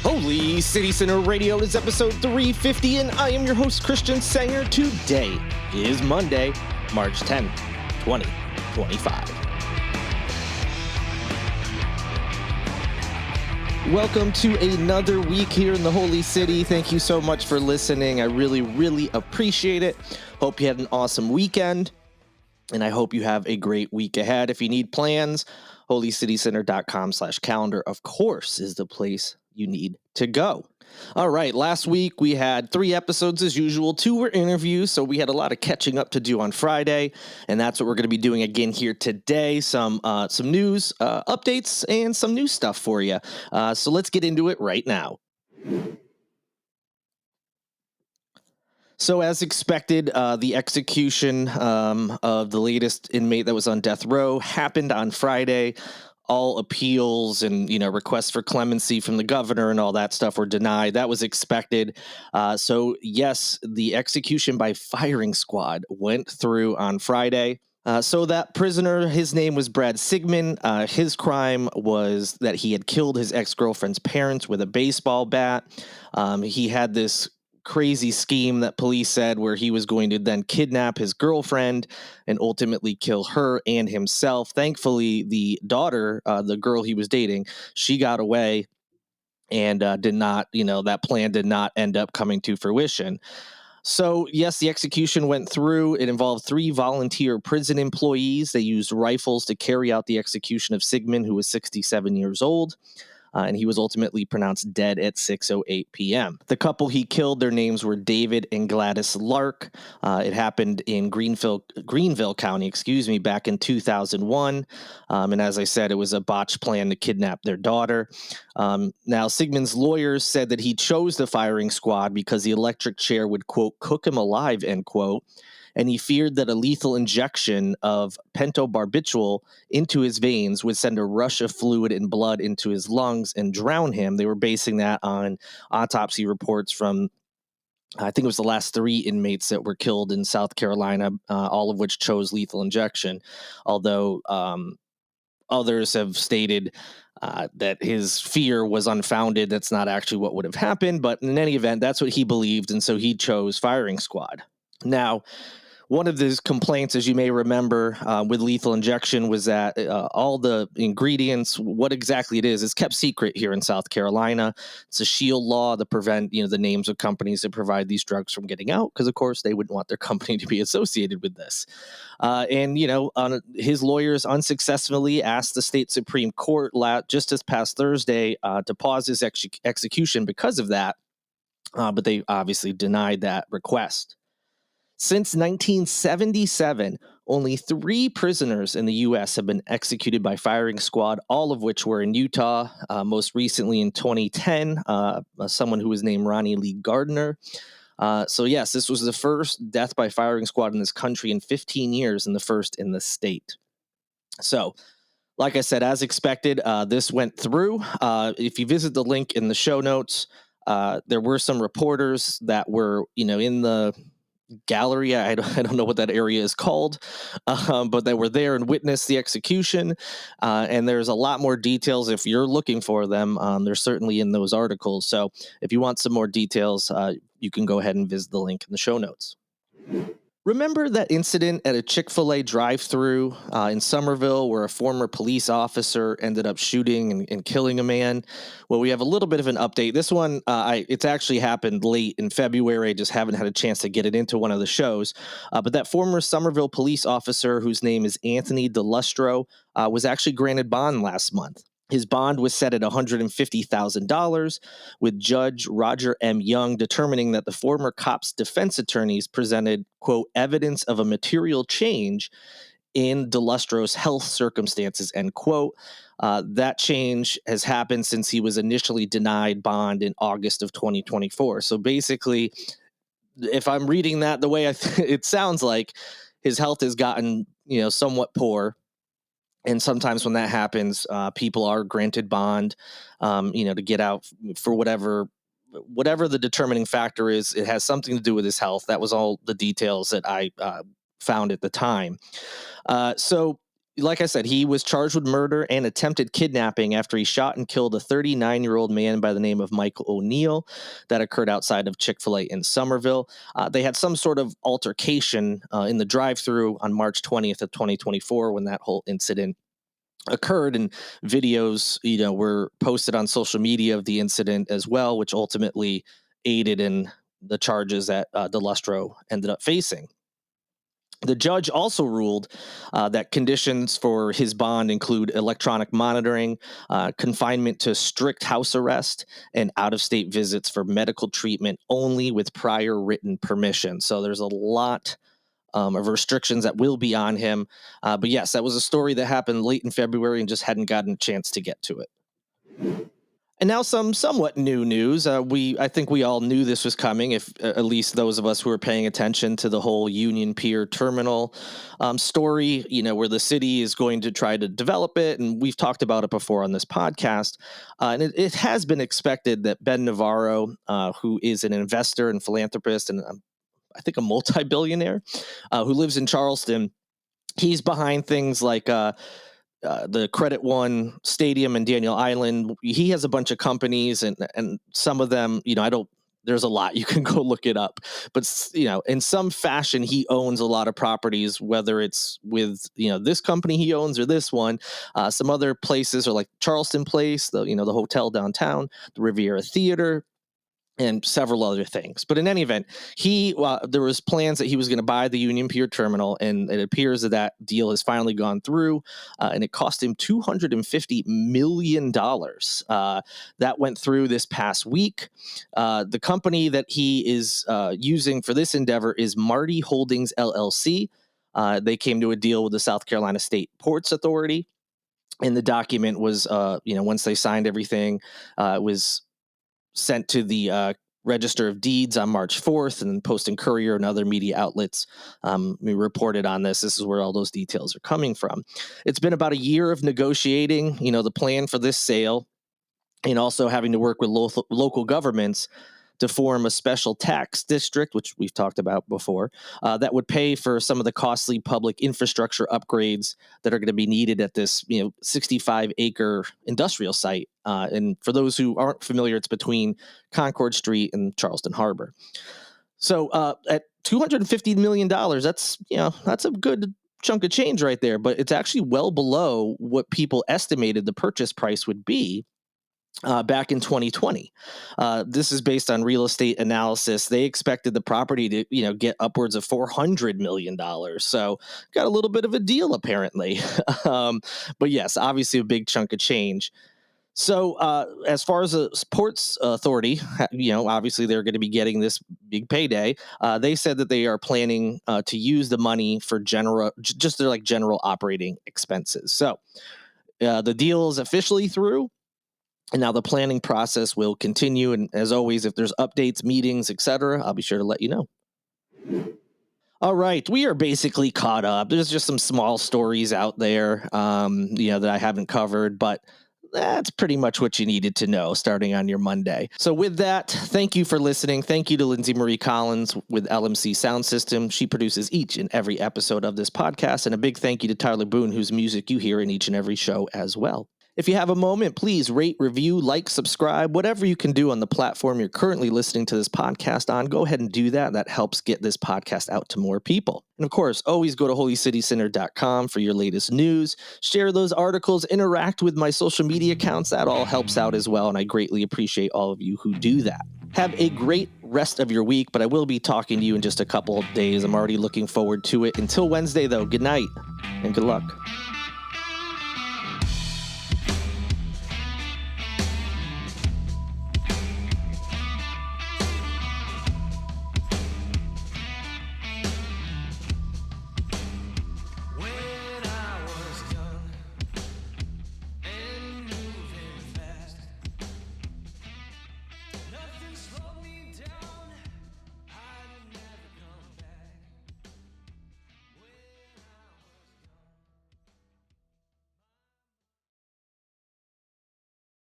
Holy City Center Radio is episode 350, and I am your host, Christian Sanger. Today is Monday, March 10th, 2025. Welcome to another week here in the Holy City. Thank you so much for listening. I really appreciate it. Hope you had an awesome weekend, and I hope you have a great week ahead. If you need plans, holycitycenter.com/calendar, of course, is the place you need to go. All right, last week we had 3 episodes as usual. 2 were interviews, so we had a lot of catching up to do on Friday, and that's what we're going to be doing again here today. Some news updates and some new stuff for you. So let's get into it right now. So as expected, the execution of the latest inmate that was on death row happened on Friday. All appeals and, requests for clemency from the governor and all that stuff were denied. That was expected. So yes, the execution by firing squad went through on Friday. So that prisoner, his name was Brad Sigmund. His crime was that he had killed his ex-girlfriend's parents with a baseball bat. He had this crazy scheme that police said where he was going to then kidnap his girlfriend and ultimately kill her and himself. Thankfully, the daughter, the girl he was dating, she got away and did not, that plan did not end up coming to fruition. So, yes, the execution went through. It involved 3 volunteer prison employees. They used rifles to carry out the execution of Sigmund, who was 67 years old. And he was ultimately pronounced dead at 6:08 p.m. The couple he killed, their names were David and Gladys Lark. It happened in Greenville County, back in 2001. And as I said, it was a botched plan to kidnap their daughter. Now, Sigmund's lawyers said that he chose the firing squad because the electric chair would, quote, cook him alive, end quote. And he feared that a lethal injection of pentobarbital into his veins would send a rush of fluid and blood into his lungs and drown him. They were basing that on autopsy reports from, I think it was the last 3 inmates that were killed in South Carolina, all of which chose lethal injection, although others have stated that his fear was unfounded. That's not actually what would have happened, but in any event, that's what he believed, and so he chose firing squad. Now, one of his complaints, as you may remember, with lethal injection was that all the ingredients, what exactly it is kept secret here in South Carolina. It's a shield law to prevent, the names of companies that provide these drugs from getting out, because, of course, they wouldn't want their company to be associated with this. His lawyers unsuccessfully asked the state Supreme Court just this past Thursday to pause his execution because of that, but they obviously denied that request. Since 1977, only 3 prisoners in the U.S. have been executed by firing squad, all of which were in Utah. Most recently in 2010, someone who was named Ronnie Lee Gardner. So yes, this was the first death by firing squad in this country in 15 years and the first in the state. So, like I said, as expected, this went through. If you visit the link in the show notes, there were some reporters that were, in the gallery. I don't know what that area is called, but they were there and witnessed the execution. And there's a lot more details if you're looking for them. They're certainly in those articles. So if you want some more details, you can go ahead and visit the link in the show notes. Remember that incident at a Chick-fil-A drive-thru in Summerville where a former police officer ended up shooting and killing a man? Well, we have a little bit of an update. This one, it's actually happened late in February. I just haven't had a chance to get it into one of the shows. But that former Summerville police officer, whose name is Anthony DeLustro, was actually granted bond last month. His bond was set at $150,000, with Judge Roger M. Young determining that the former cop's defense attorneys presented, quote, evidence of a material change in DeLustro's health circumstances, end quote. That change has happened since he was initially denied bond in August of 2024. So basically, if I'm reading that the way it sounds like, his health has gotten, somewhat poor. And sometimes when that happens, people are granted bond, to get out for whatever the determining factor is. It has something to do with his health. That was all the details that I found at the time. So Like I said, he was charged with murder and attempted kidnapping after he shot and killed a 39-year-old man by the name of Michael O'Neill. That occurred outside of Chick-fil-A in Summerville. They had some sort of altercation in the drive-thru on March 20th of 2024 when that whole incident occurred, and videos, were posted on social media of the incident as well, which ultimately aided in the charges that DeLustro ended up facing. The judge also ruled that conditions for his bond include electronic monitoring, confinement to strict house arrest, and out of state visits for medical treatment only with prior written permission. So there's a lot of restrictions that will be on him. But yes, that was a story that happened late in February and just hadn't gotten a chance to get to it. And now some somewhat new news. I think we all knew this was coming, if at least those of us who were paying attention to the whole Union Pier terminal story, where the city is going to try to develop it. And we've talked about it before on this podcast. And it has been expected that Ben Navarro, who is an investor and philanthropist and I think a multi-billionaire who lives in Charleston, he's behind things like the Credit One Stadium in Daniel Island. He has a bunch of companies, and some of them, there's a lot. You can go look it up. But, in some fashion, he owns a lot of properties, whether it's with, this company he owns or this one. Some other places are like Charleston Place, the hotel downtown, the Riviera Theater, and several other things. But in any event, there was plans that he was going to buy the Union Pier terminal, and it appears that deal has finally gone through, and it cost him $250 million. That went through this past week. The company that he is using for this endeavor is Marty Holdings, LLC. They came to a deal with the South Carolina State Ports Authority, and the document was, once they signed everything, it was sent to the Register of Deeds on March 4th, and then Post and Courier and other media outlets we reported on this. This is where all those details are coming from. It's been about a year of negotiating, the plan for this sale, and also having to work with local governments to form a special tax district, which we've talked about before, that would pay for some of the costly public infrastructure upgrades that are going to be needed at this, 65-acre industrial site. And for those who aren't familiar, it's between Concord Street and Charleston Harbor. So at $250 million, that's a good chunk of change right there, but it's actually well below what people estimated the purchase price would be back in 2020. This is based on real estate analysis. They expected the property to, get upwards of $400 million. So got a little bit of a deal apparently. But yes, obviously a big chunk of change. So as far as the Ports Authority, obviously they're going to be getting this big payday. They said that they are planning to use the money for just their general operating expenses. So the deal is officially through. And now the planning process will continue. And as always, if there's updates, meetings, etc., I'll be sure to let you know. All right, we are basically caught up. There's just some small stories out there, that I haven't covered, but that's pretty much what you needed to know starting on your Monday. So with that, thank you for listening. Thank you to Lindsay Marie Collins with LMC Soundsystem. She produces each and every episode of this podcast. And a big thank you to Tyler Boone, whose music you hear in each and every show as well. If you have a moment, please rate, review, like, subscribe, whatever you can do on the platform you're currently listening to this podcast on. Go ahead and do that. That helps get this podcast out to more people. And of course, always go to holycitycenter.com for your latest news. Share those articles, interact with my social media accounts. That all helps out as well, and I greatly appreciate all of you who do that. Have a great rest of your week, but I will be talking to you in just a couple of days. I'm already looking forward to it. Until Wednesday, though, good night and good luck.